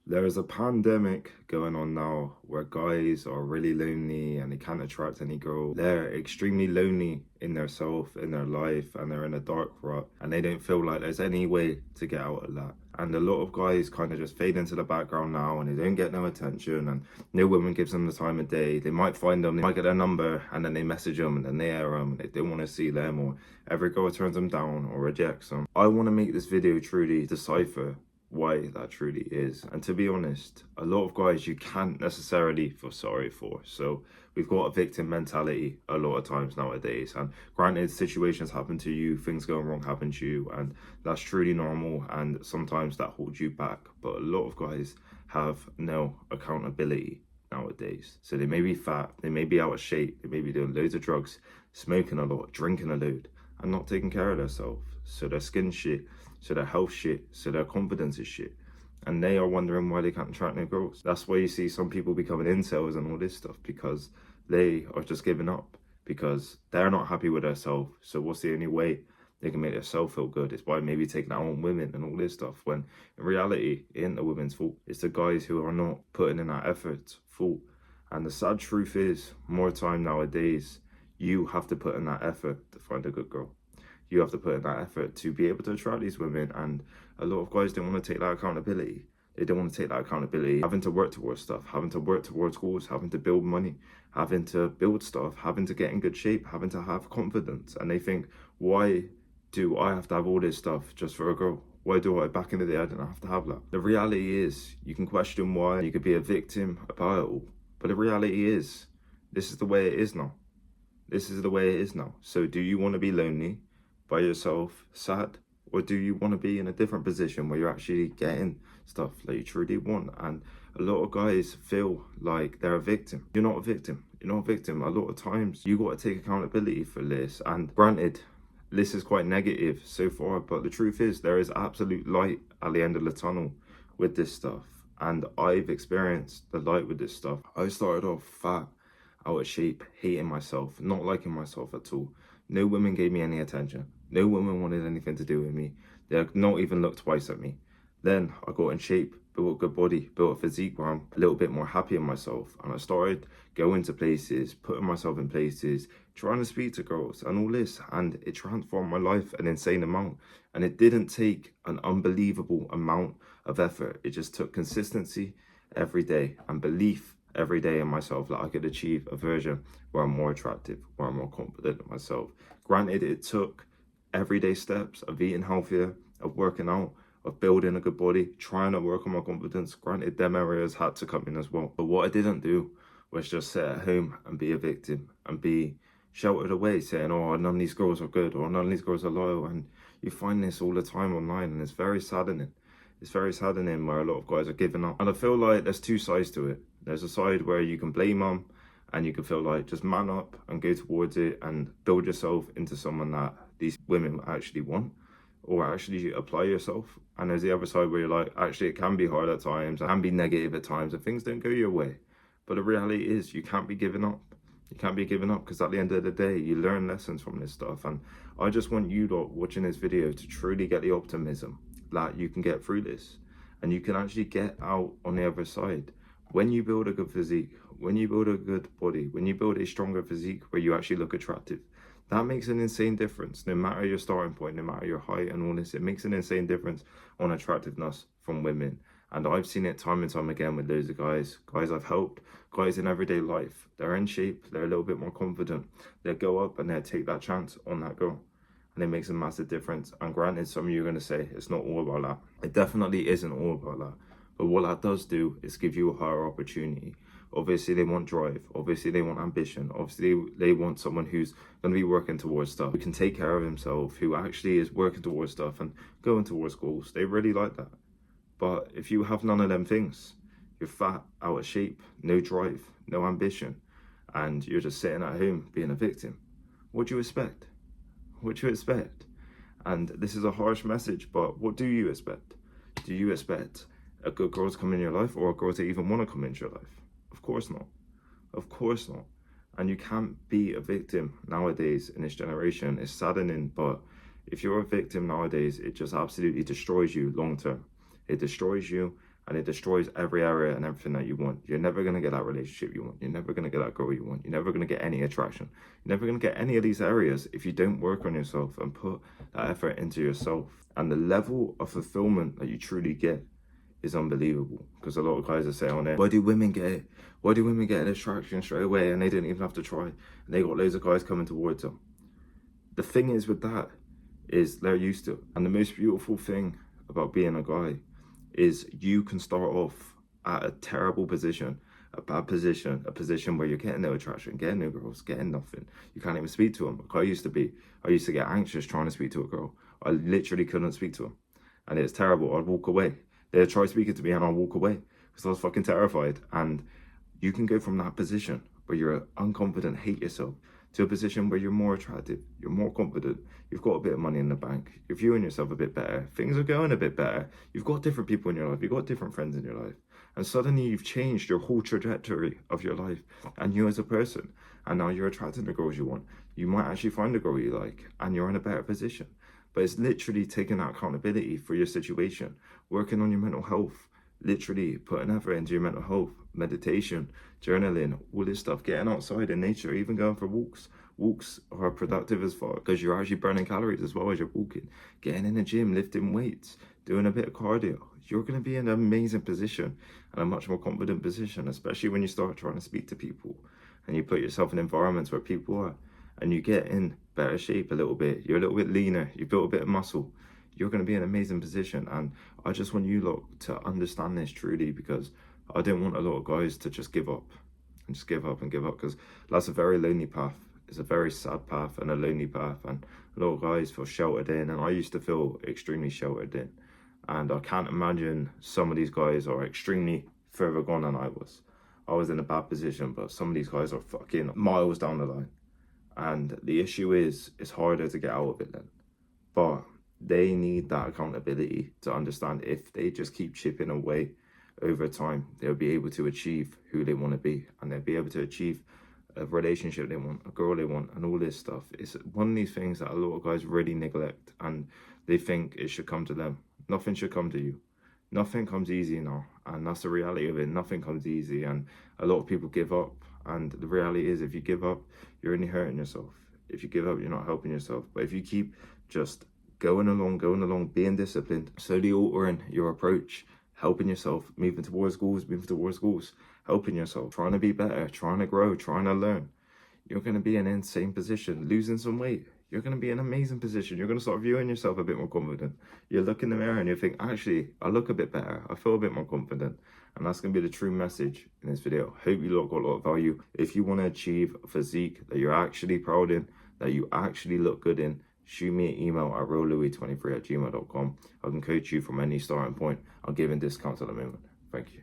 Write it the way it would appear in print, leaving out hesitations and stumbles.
There is a pandemic going on now where guys are really lonely and they can't attract any girl. They're extremely lonely in their self, in their life, and they're in a dark rut and they don't feel like there's any way to get out of that. And a lot of guys kind of just fade into the background now and they don't get no attention and no woman gives them the time of day. They might find them, they might get their number and then they message them and then they air them. They don't want to see them, or every girl turns them down or rejects them. I want to make this video truly decipher why that truly is. And to be honest, a lot of guys you can't necessarily feel sorry for. So we've got a victim mentality a lot of times nowadays, and granted, situations happen to you, things going wrong happen to you, and that's truly normal, and sometimes that holds you back. But a lot of guys have no accountability nowadays. So they may be fat, they may be out of shape, they may be doing loads of drugs, smoking a lot, drinking a load, and not taking care of themselves. So their skin shit, so their health shit, so their confidence is shit. And they are wondering why they can't attract no girls. That's why you see some people becoming incels and all this stuff, because they are just giving up, because they're not happy with themselves. So what's the only way they can make themselves feel good? It's by maybe taking out on women and all this stuff, when in reality, it ain't the women's fault. It's the guys who are not putting in that effort fault. And the sad truth is, more time nowadays, you have to put in that effort to find a good girl. You have to put in that effort to be able to attract these women, and a lot of guys don't want to take that accountability. They don't want to take that accountability, having to work towards stuff, having to work towards goals, having to build money, having to build stuff, having to get in good shape, having to have confidence. And they think, why do I have to have all this stuff just for a girl? Why do I? Back in the day, I didn't have to have that. The reality is, you can question why, you could be a victim about it all, but the reality is, this is the way it is now. This is the way it is now. So do you want to be lonely by yourself, sad, or do you want to be in a different position where you're actually getting stuff that you truly want? And a lot of guys feel like they're a victim. You're not a victim. You're not a victim. A lot of times you got to take accountability for this. And granted, this is quite negative so far, but the truth is there is absolute light at the end of the tunnel with this stuff. And I've experienced the light with this stuff. I started off fat, out of shape, hating myself, not liking myself at all. No women gave me any attention. No woman wanted anything to do with me. They not even looked twice at me. Then I got in shape, built a good body, built a physique where I'm a little bit more happy in myself. And I started going to places, putting myself in places, trying to speak to girls and all this. And it transformed my life an insane amount. And it didn't take an unbelievable amount of effort. It just took consistency every day and belief every day in myself that I could achieve a version where I'm more attractive, where I'm more confident in myself. Granted, it took everyday steps of eating healthier, of working out, of building a good body, trying to work on my confidence. Granted, them areas had to come in as well. But what I didn't do was just sit at home and be a victim and be sheltered away saying, oh, none of these girls are good, or none of these girls are loyal. And you find this all the time online, and it's very saddening. It's very saddening where a lot of guys are giving up. And I feel like there's two sides to it. There's a side where you can blame them and you can feel like just man up and go towards it and build yourself into someone that these women actually want, or actually apply yourself. And there's the other side where you're like, actually it can be hard at times, it can be negative at times, and things don't go your way. But the reality is you can't be giving up. You can't be giving up, because at the end of the day, you learn lessons from this stuff. And I just want you lot watching this video to truly get the optimism that you can get through this and you can actually get out on the other side. When you build a good physique, when you build a good body, when you build a stronger physique where you actually look attractive, that makes an insane difference. No matter your starting point, no matter your height and all this, it makes an insane difference on attractiveness from women. And I've seen it time and time again with loads of guys I've helped, guys in everyday life. They're in shape, they're a little bit more confident. They'll go up and they'll take that chance on that girl. And it makes a massive difference. And granted, some of you are going to say it's not all about that. It definitely isn't all about that. But what that does do is give you a higher opportunity. Obviously, they want drive. Obviously, they want ambition. Obviously, they want someone who's going to be working towards stuff, who can take care of himself, who actually is working towards stuff and going towards goals. They really like that. But if you have none of them things, you're fat, out of shape, no drive, no ambition, and you're just sitting at home being a victim, what do you expect? What do you expect? And this is a harsh message, but what do you expect? Do you expect a good girl to come in your life, or a girl to even want to come into your life? Of course not. Of course not. And you can't be a victim nowadays in this generation. It's saddening, but if you're a victim nowadays, it just absolutely destroys you long term. It destroys you, and it destroys every area and everything that you want. You're never going to get that relationship you want. You're never going to get that girl you want. You're never going to get any attraction. You're never going to get any of these areas if you don't work on yourself and put that effort into yourself. And the level of fulfillment that you truly get is unbelievable, because a lot of guys are saying on there, why do women get it? Why do women get an attraction straight away and they didn't even have to try? And they got loads of guys coming towards them. The thing is with that is they're used to it. And the most beautiful thing about being a guy is you can start off at a terrible position, a bad position, a position where you're getting no attraction, getting no girls, getting nothing. You can't even speak to them. Like I used to get anxious trying to speak to a girl. I literally couldn't speak to them. And it's terrible. I'd walk away. They'd try speaking to me and I'd walk away because I was fucking terrified. And you can go from that position where you're unconfident, hate yourself, to a position where you're more attractive, you're more confident, you've got a bit of money in the bank, you're viewing yourself a bit better, things are going a bit better, you've got different people in your life, you've got different friends in your life, and suddenly you've changed your whole trajectory of your life and you as a person, and now you're attracting the girls you want. You might actually find a girl you like and you're in a better position. But it's literally taking that accountability for your situation, working on your mental health, literally putting effort into your mental health, meditation, journaling, all this stuff, getting outside in nature, even going for walks. Walks are productive as fuck because you're actually burning calories as well as you're walking. Getting in the gym, lifting weights, doing a bit of cardio. You're going to be in an amazing position and a much more confident position, especially when you start trying to speak to people and you put yourself in environments where people are, and you get in better shape a little bit. You're a little bit leaner. You've built a bit of muscle. You're going to be in an amazing position. And I just want you lot to understand this truly, because I don't want a lot of guys to just give up and just give up and give up, because that's a very lonely path. It's a very sad path and a lonely path, and a lot of guys feel sheltered in, and I used to feel extremely sheltered in. And I can't imagine some of these guys are extremely further gone than I was. I was in a bad position, but some of these guys are fucking miles down the line. And the issue is, it's harder to get out of it then. But they need that accountability to understand if they just keep chipping away over time, they'll be able to achieve who they want to be. And they'll be able to achieve a relationship they want, a girl they want, and all this stuff. It's one of these things that a lot of guys really neglect, and they think it should come to them. Nothing should come to you. Nothing comes easy now. And that's the reality of it. Nothing comes easy. And a lot of people give up. And the reality is, if you give up, you're only hurting yourself. If you give up, you're not helping yourself. But if you keep just going along, being disciplined, slowly altering your approach, helping yourself, moving towards goals, helping yourself, trying to be better, trying to grow, trying to learn, you're going to be in an insane position. Losing some weight, you're going to be in an amazing position. You're going to start viewing yourself a bit more confident. You look in the mirror and you think, actually, I look a bit better. I feel a bit more confident. And that's going to be the true message in this video. Hope you lot got a lot of value. If you want to achieve a physique that you're actually proud in, that you actually look good in, shoot me an email at reallouis23@gmail.com. I can coach you from any starting point. I'm giving discounts at the moment. Thank you.